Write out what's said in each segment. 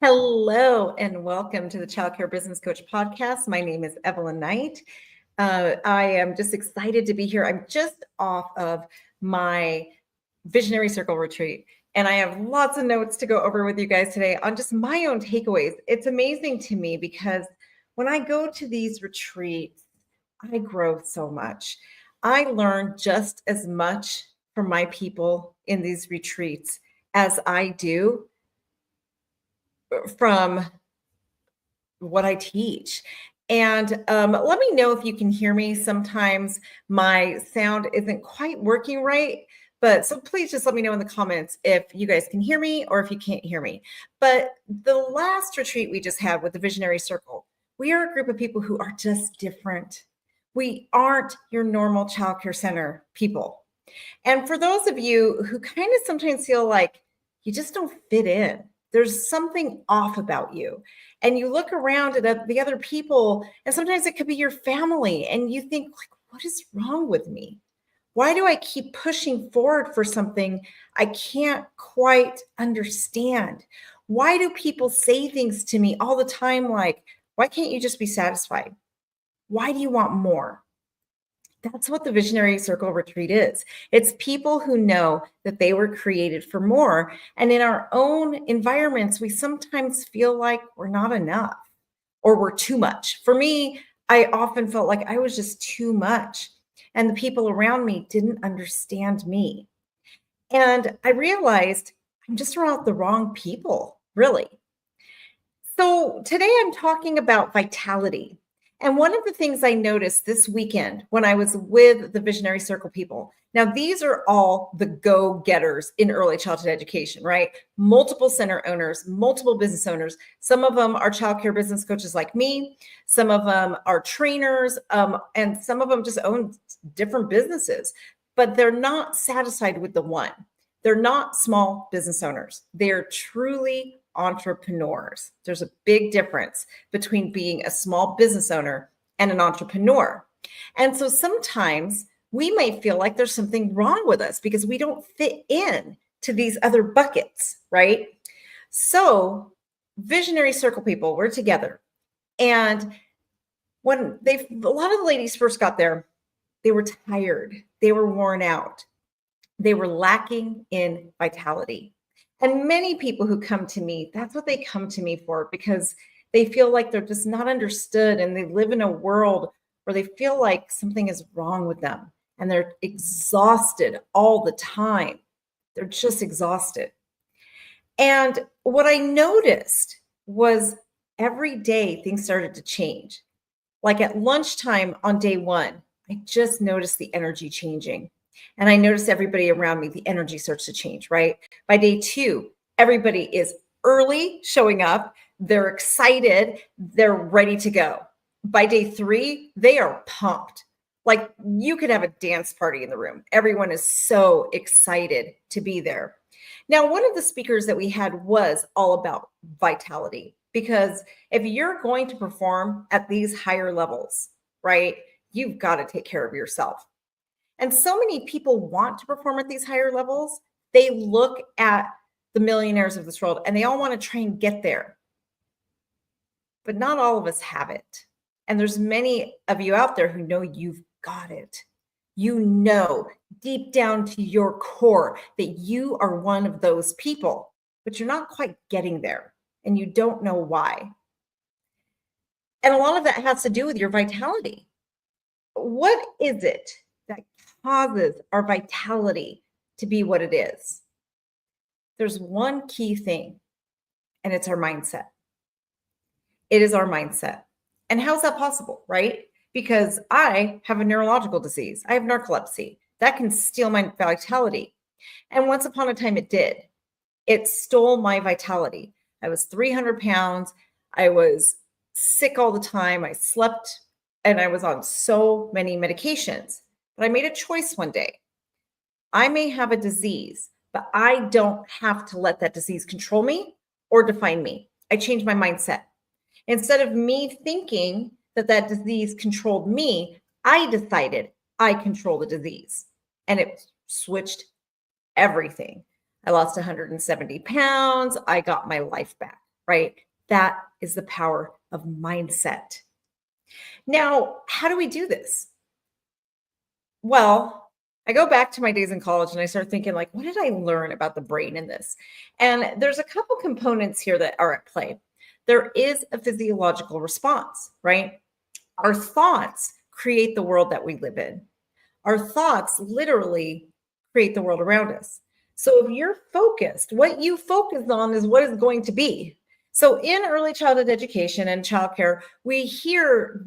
Hello and welcome to the Child Care Business Coach podcast. My name is Evelyn Knight. I am just excited to be here. I'm just off of my Visionary Circle retreat, and I have lots of notes to go over with you guys today on just my own takeaways. It's amazing to me because when I go to these retreats, I grow so much. I learn just as much from my people in these retreats as I do from what I teach. And let me know if you can hear me. Sometimes my sound isn't quite working right. But so please just let me know in the comments if you guys can hear me or if you can't hear me. But the last retreat we just had with the Visionary Circle, we are a group of people who are just different. We aren't your normal child care center people. And for those of you who kind of sometimes feel like you just don't fit in, there's something off about you. And you look around at the other people, and sometimes it could be your family, and you think, like, what is wrong with me? Why do I keep pushing forward for something I can't quite understand? Why do people say things to me all the time like, why can't you just be satisfied? Why do you want more? That's what the Visionary Circle Retreat is. It's people who know that they were created for more. And in our own environments, we sometimes feel like we're not enough or we're too much. For me, I often felt like I was just too much. And the people around me didn't understand me. And I realized I'm just around the wrong people, really. So today I'm talking about vitality. And one of the things I noticed this weekend when I was with the Visionary Circle people, now these are all the go-getters in early childhood education, right? Multiple center owners, multiple business owners. Some of them are child care business coaches like me. Some of them are trainers, and some of them just own different businesses, but they're not satisfied with the one. They're not small business owners. They're truly entrepreneurs. There's a big difference between being a small business owner and an entrepreneur. And so sometimes we may feel like there's something wrong with us because we don't fit in to these other buckets, right? So Visionary Circle people, we're together. And when a lot of the ladies first got there, they were tired. They were worn out. They were lacking in vitality. And many people who come to me, that's what they come to me for, because they feel like they're just not understood and they live in a world where they feel like something is wrong with them and they're exhausted all the time. They're just exhausted. And what I noticed was every day things started to change. Like at lunchtime on day one, I just noticed the energy changing. And I noticed everybody around me, the energy starts to change, right? By day two, everybody is early showing up. They're excited. They're ready to go. By day three, they are pumped. Like you could have a dance party in the room. Everyone is so excited to be there. Now, one of the speakers that we had was all about vitality, because if you're going to perform at these higher levels, right, you've got to take care of yourself. And so many people want to perform at these higher levels. They look at the millionaires of this world and they all want to try and get there. But not all of us have it. And there's many of you out there who know you've got it. You know deep down to your core that you are one of those people, but you're not quite getting there and you don't know why. And a lot of that has to do with your vitality. What is it that causes our vitality to be what it is? There's one key thing, and it's our mindset. It is our mindset. And how's that possible, right? Because I have a neurological disease. I have narcolepsy. That can steal my vitality. And once upon a time, it did. It stole my vitality. I was 300 pounds. I was sick all the time. I slept and I was on so many medications. But I made a choice one day. I may have a disease, but I don't have to let that disease control me or define me. I changed my mindset. Instead of me thinking that that disease controlled me, I decided I control the disease. And it switched everything. I lost 170 pounds. I got my life back. right? That is the power of mindset. Now, how do we do this? Well, I go back to my days in college and I start thinking, like, what did I learn about the brain in this? And there's a couple components here that are at play. There is a physiological response, right? Our thoughts create the world that we live in. Our thoughts literally create the world around us. So if you're focused, what you focus on is what is going to be. So in early childhood education and childcare, we hear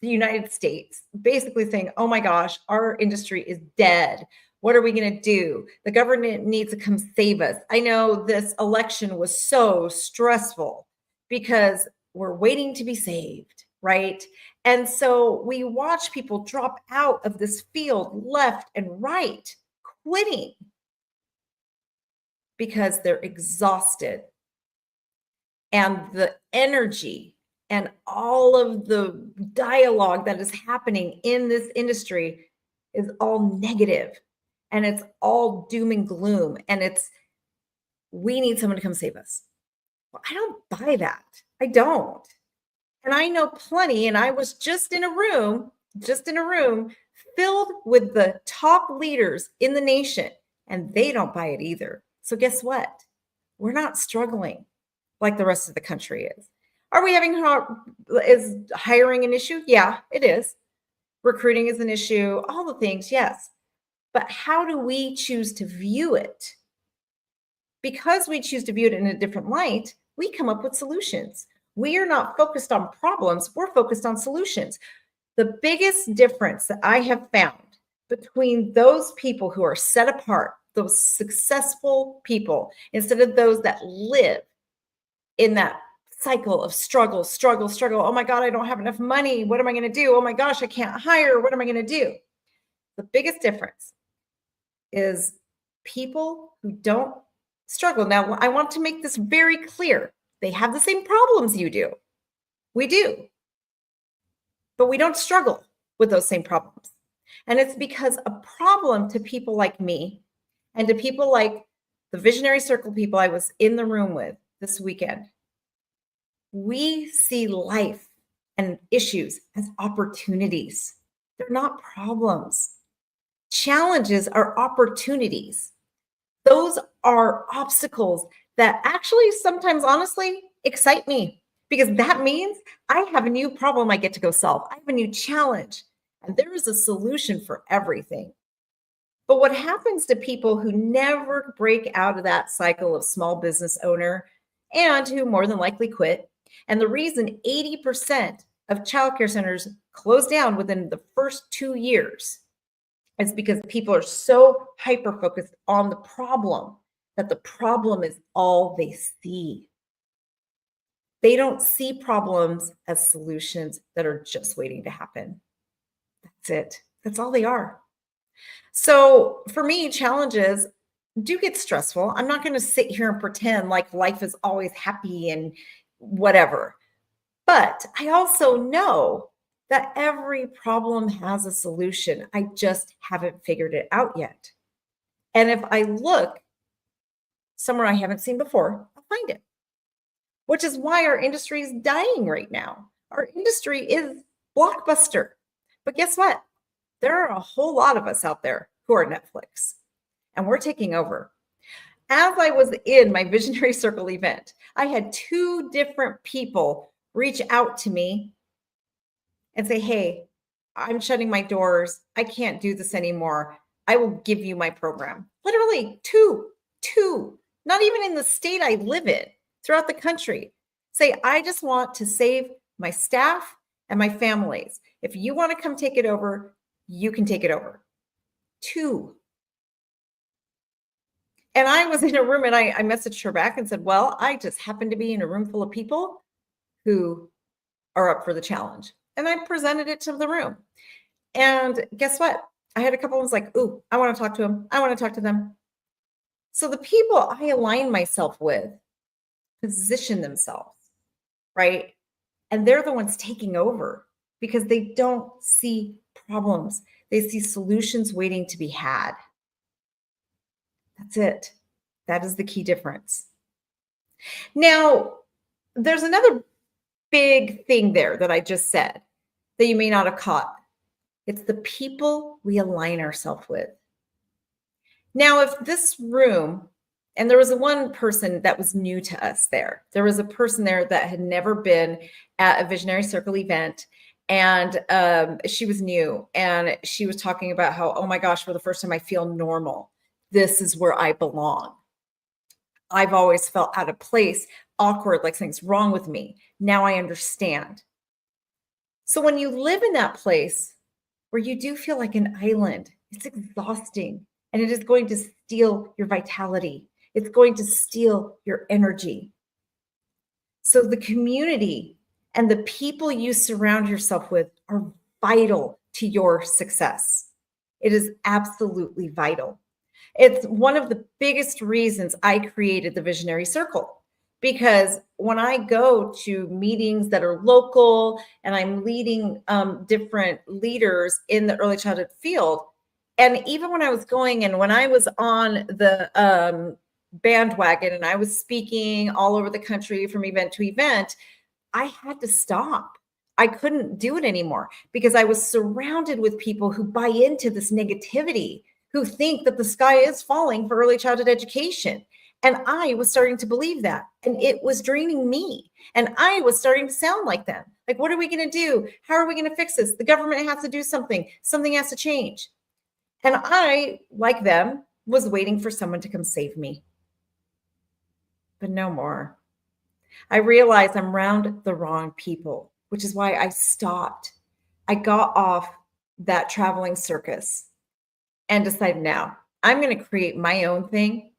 the United States basically saying, oh my gosh, our industry is dead. What are we going to do? The government needs to come save us. I know this election was so stressful because we're waiting to be saved, right? And so we watch people drop out of this field left and right, quitting because they're exhausted. And the energy and all of the dialogue that is happening in this industry is all negative, and it's all doom and gloom, and it's, we need someone to come save us. Well, I don't buy that. I don't. And I know plenty, and I was just in a room filled with the top leaders in the nation, and they don't buy it either. So guess what? We're not struggling like the rest of the country is. Are we having, is hiring an issue? Yeah, it is. Recruiting is an issue, all the things, yes. But how do we choose to view it? Because we choose to view it in a different light, we come up with solutions. We are not focused on problems, we're focused on solutions. The biggest difference that I have found between those people who are set apart, those successful people, instead of those that live in that cycle of struggle. Oh my God, I don't have enough money. What am I going to do? Oh my gosh, I can't hire. What am I going to do? The biggest difference is people who don't struggle. Now, I want to make this very clear. They have the same problems you do. We do. But we don't struggle with those same problems. And it's because a problem to people like me and to people like the Visionary Circle people I was in the room with this weekend, we see life and issues as opportunities. They're not problems. Challenges are opportunities. Those are obstacles that actually sometimes, honestly, excite me, because that means I have a new problem I get to go solve. I have a new challenge, and there is a solution for everything. But what happens to people who never break out of that cycle of small business owner and who more than likely quit? And the reason 80% of childcare centers close down within the first 2 years is because people are so hyper focused on the problem that the problem is all they see. They don't see problems as solutions that are just waiting to happen. That's it. That's all they are. So for me, challenges do get stressful. I'm not going to sit here and pretend like life is always happy and whatever. But I also know that every problem has a solution. I just haven't figured it out yet. And if I look somewhere I haven't seen before, I'll find it, which is why our industry is dying right now. Our industry is Blockbuster. But guess what? There are a whole lot of us out there who are Netflix, and we're taking over. As I was in my Visionary Circle event, I had 2 different people reach out to me and say, hey, I'm shutting my doors. I can't do this anymore. I will give you my program. Literally two, not even in the state I live in, throughout the country. Say, I just want to save my staff and my families. If you want to come take it over, you can take it over. 2. And I was in a room and I messaged her back and said, well, I just happened to be in a room full of people who are up for the challenge. And I presented it to the room. And guess what? I had a couple of ones like, ooh, I want to talk to them. I want to talk to them. So the people I align myself with position themselves, right? And they're the ones taking over because they don't see problems. They see solutions waiting to be had. That's it. That is the key difference. Now, there's another big thing there that I just said that you may not have caught. It's the people we align ourselves with. Now, if this room, and there was one person that was new to us there was a person there that had never been at a Visionary Circle event. And she was new, and she was talking about how, oh my gosh, for the first time, I feel normal. This is where I belong. I've always felt out of place, awkward, like something's wrong with me. Now I understand. So when you live in that place where you do feel like an island, it's exhausting, and it is going to steal your vitality. It's going to steal your energy. So the community and the people you surround yourself with are vital to your success. It is absolutely vital. It's one of the biggest reasons I created the Visionary Circle, because when I go to meetings that are local and I'm leading different leaders in the early childhood field, and even when I was going and when I was on the bandwagon and I was speaking all over the country from event to event, I had to stop. I couldn't do it anymore because I was surrounded with people who buy into this negativity, who think that the sky is falling for early childhood education. And I was starting to believe that, and it was draining me. And I was starting to sound like them. Like, what are we going to do? How are we going to fix this? The government has to do something. Something has to change. And I, like them, was waiting for someone to come save me. But no more. I realized I'm around the wrong people, which is why I stopped. I got off that traveling circus and decided, now I'm going to create my own thing,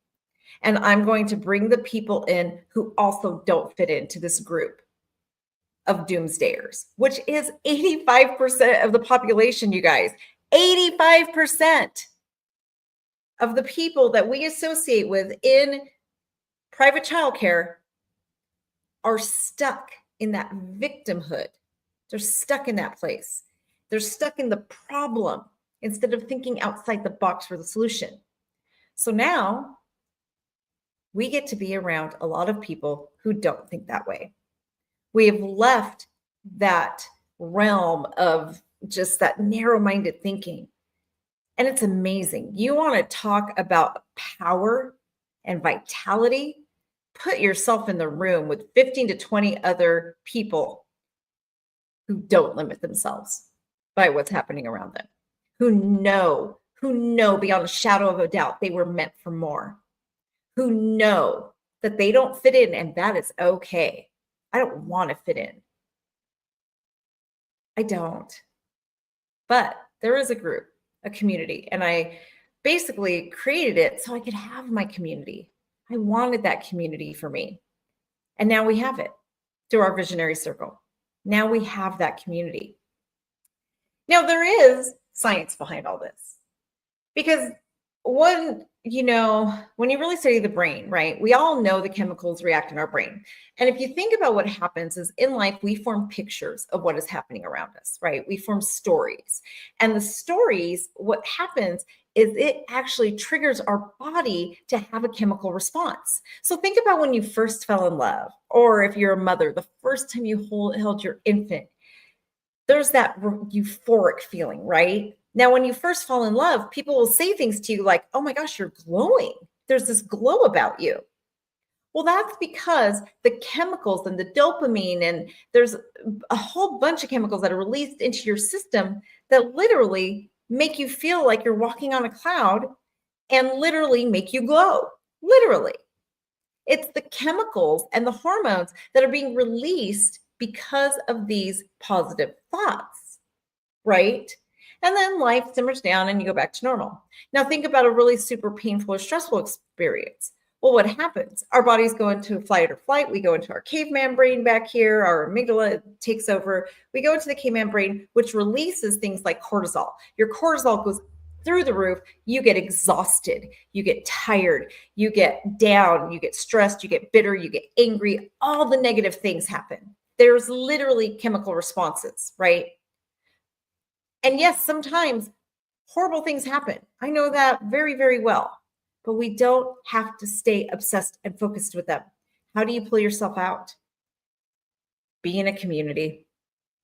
and I'm going to bring the people in who also don't fit into this group of doomsdayers, which is 85% of the population, you guys. 85% of the people that we associate with in private childcare are stuck in that victimhood. They're stuck in that place. They're stuck in the problem instead of thinking outside the box for the solution. So now we get to be around a lot of people who don't think that way. We have left that realm of just that narrow-minded thinking. And it's amazing. You want to talk about power and vitality? Put yourself in the room with 15 to 20 other people who don't limit themselves by what's happening around them, who know beyond a shadow of a doubt they were meant for more, who know that they don't fit in, and that is okay. I don't want to fit in. I don't. But there is a group, a community, and I basically created it so I could have my community. I wanted that community for me. And now we have it through our Visionary Circle. Now we have that community. Now there is science behind all this, because when you really study the brain, right? We all know the chemicals react in our brain. And if you think about what happens is in life, we form pictures of what is happening around us, right? We form stories. And the stories, what happens is it actually triggers our body to have a chemical response. So think about when you first fell in love, or if you're a mother, the first time you held your infant, there's that euphoric feeling, right? Now, when you first fall in love, people will say things to you like, oh my gosh, you're glowing. There's this glow about you. Well, that's because the chemicals and the dopamine, and there's a whole bunch of chemicals that are released into your system that literally make you feel like you're walking on a cloud and literally make you glow. Literally. It's the chemicals and the hormones that are being released because of these positive thoughts, right? And then life simmers down and you go back to normal. Now think about a really super painful or stressful experience. Well, what happens? Our bodies go into flight or flight. We go into our caveman brain back here. Our amygdala takes over. We go into the caveman brain, which releases things like cortisol. Your cortisol goes through the roof. You get exhausted. You get tired. You get down. You get stressed. You get bitter. You get angry. All the negative things happen. There's literally chemical responses, right? And yes, sometimes horrible things happen. I know that very, very well, but we don't have to stay obsessed and focused with them. How do you pull yourself out? Be in a community.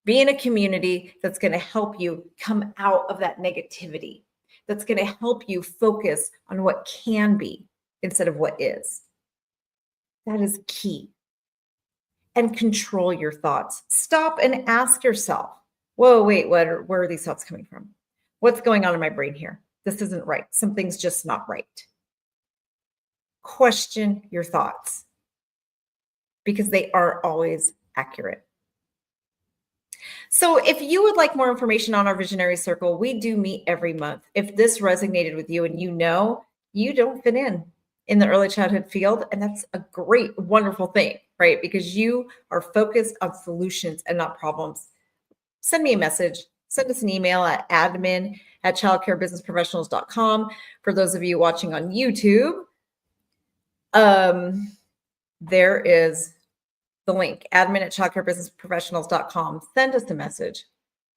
Be in a community that's going to help you come out of that negativity, that's going to help you focus on what can be instead of what is. That is key. And control your thoughts. Stop and ask yourself, whoa, wait, where are these thoughts coming from? What's going on in my brain here? This isn't right. Something's just not right. Question your thoughts because they are always accurate. So if you would like more information on our Visionary Circle, we do meet every month. If this resonated with you and you know you don't fit in the early childhood field, and that's a great, wonderful thing, right? Because you are focused on solutions and not problems. Send me a message. Send us an email at admin@childcarebusinessprofessionals.com. For those of you watching on YouTube, there is the link, admin@childcarebusinessprofessionals.com. Send us a message.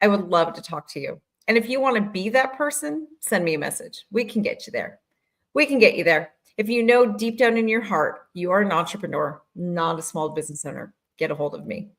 I would love to talk to you. And if you want to be that person, send me a message. We can get you there. We can get you there. If you know deep down in your heart, you are an entrepreneur, not a small business owner, get a hold of me.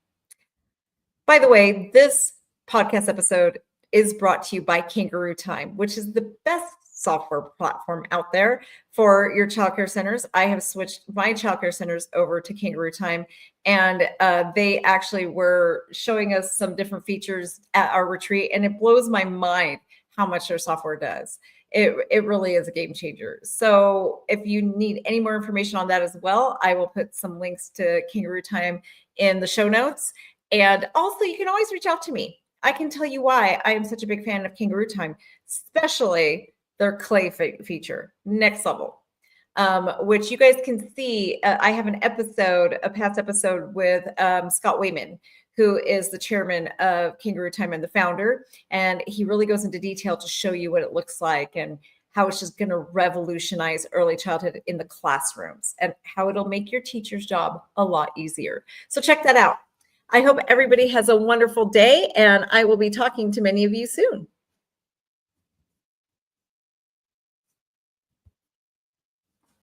By the way, this podcast episode is brought to you by Kangaroo Time, which is the best software platform out there for your childcare centers. I have switched my childcare centers over to Kangaroo Time, and they actually were showing us some different features at our retreat, and it blows my mind how much their software does. It really is a game changer. So if you need any more information on that as well, I will put some links to Kangaroo Time in the show notes. And also, you can always reach out to me. I can tell you why I am such a big fan of Kangaroo Time, especially their clay feature, next level, which you guys can see. I have a past episode with Scott Wayman, who is the chairman of Kangaroo Time and the founder. And he really goes into detail to show you what it looks like and how it's just going to revolutionize early childhood in the classrooms and how it'll make your teacher's job a lot easier. So check that out. I hope everybody has a wonderful day, and I will be talking to many of you soon.